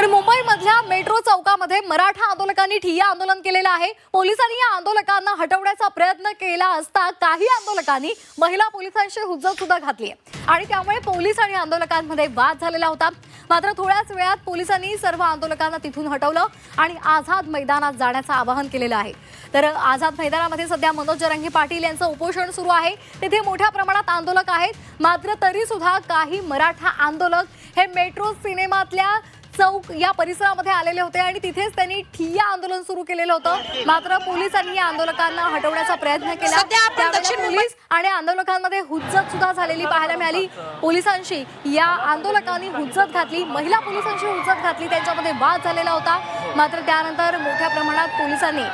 तर मुंबईमधल्या मेट्रो चौकामध्ये मराठा आंदोलकांनी ठिय्या आंदोलन केलेलं आहे। पोलिसांनी या आंदोलकांना हटवण्याचा प्रयत्न केला असता काही आंदोलकांनी महिला पोलिसांशी हुज्जत सुद्धा घातली आहे आणि त्यामुळे पोलीस आणि आंदोलकांमध्ये वाद झालेला होता। मात्र थोड्याच वेळात पोलिसांनी सर्व आंदोलकांना तिथून हटवलं आणि आझाद मैदानात जाण्याचं आवाहन केलेलं आहे। तर आझाद मैदानामध्ये सध्या मनोज जरांगे पाटील यांचं उपोषण सुरू आहे। तिथे मोठ्या प्रमाणात आंदोलक आहेत, मात्र तरी सुद्धा काही मराठा आंदोलक हे मेट्रो सिनेमातल्या चौक या परिसरामध्ये आलेले होते आणि तिथेच त्यांनी ठिय्या आंदोलन सुरू केलेलं होतं। मात्र पोलिसांनी या आंदोलकांना हटवण्याचा प्रयत्न केला। त्यावेळेला पोलीस आणि आंदोलकांमध्ये हुज्जत सुद्धा झालेली पाहायला मिळाली। पोलिसांशी या आंदोलकांनी हुज्जत घातली, महिला पोलिसांशी हुज्जत घातली, त्यांच्यामध्ये वाद झालेला होता। मात्र त्यानंतर मोठ्या प्रमाणात पोलिसांनी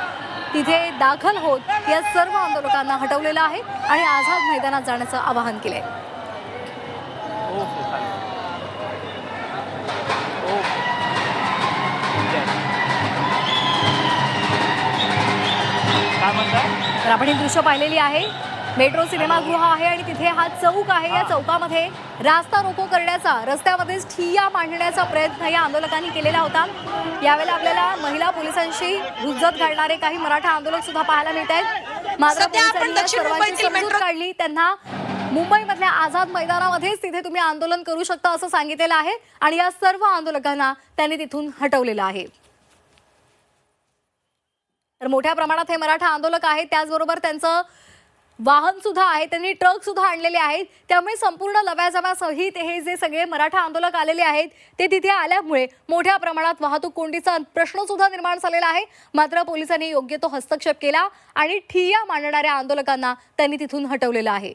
तिथे दाखल होत या सर्व आंदोलकांना हटवलेलं आहे आणि आझाद मैदानात जाण्याचं आवाहन केलंय। तर आपण ही दृश्य पाहिलेली आहे। मेट्रो सिनेमागृह आहे आणि तिथे हा चौक आहे। या चौकामध्ये रास्ता रोको करण्याचा, रस्त्यामध्येच ठिय्या मांडण्याचा प्रयत्न या आंदोलकांनी केलेला होता। यावेळेला आपल्याला महिला पोलिसांशी हुज्जत घालणारे काही मराठा आंदोलक सुद्धा पाहायला मिळत आहेत। मात्र पोलिसांनी सर्वांची समजूत काढली, त्यांना मुंबईमधल्या आझाद मैदानामध्येच तिथे तुम्ही आंदोलन करू शकता असं सांगितलेलं आहे आणि या सर्व आंदोलकांना त्यांनी तिथून हटवलेलं आहे। तर मोठ्या प्रमाणात हे मराठा आंदोलक आहेत, त्याचबरोबर त्यांचं वाहन सुद्धा आहे, त्यांनी ट्रक सुद्धा आणलेले आहेत। त्यामुळे संपूर्ण लव्याजम्यासहित हे जे सगळे मराठा आंदोलक आलेले आहेत ते तिथे आल्यामुळे मोठ्या प्रमाणात वाहतूक कोंडीचा प्रश्न सुद्धा निर्माण झालेला आहे। मात्र पोलिसांनी योग्य तो हस्तक्षेप केला आणि ठिय्या मांडणाऱ्या आंदोलकांना त्यांनी तिथून हटवलेलं आहे।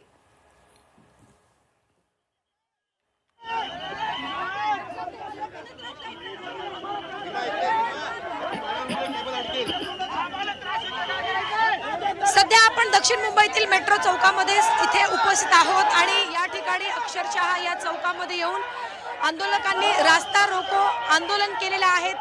सध्या आपण दक्षिण मुंबईतील मेट्रो चौकामध्ये इथे उपस्थित आहोत आणि या ठिकाणी अक्षरशः या चौकामध्ये येऊन आंदोलकांनी रास्ता रोको आंदोलन केलेलं आहे।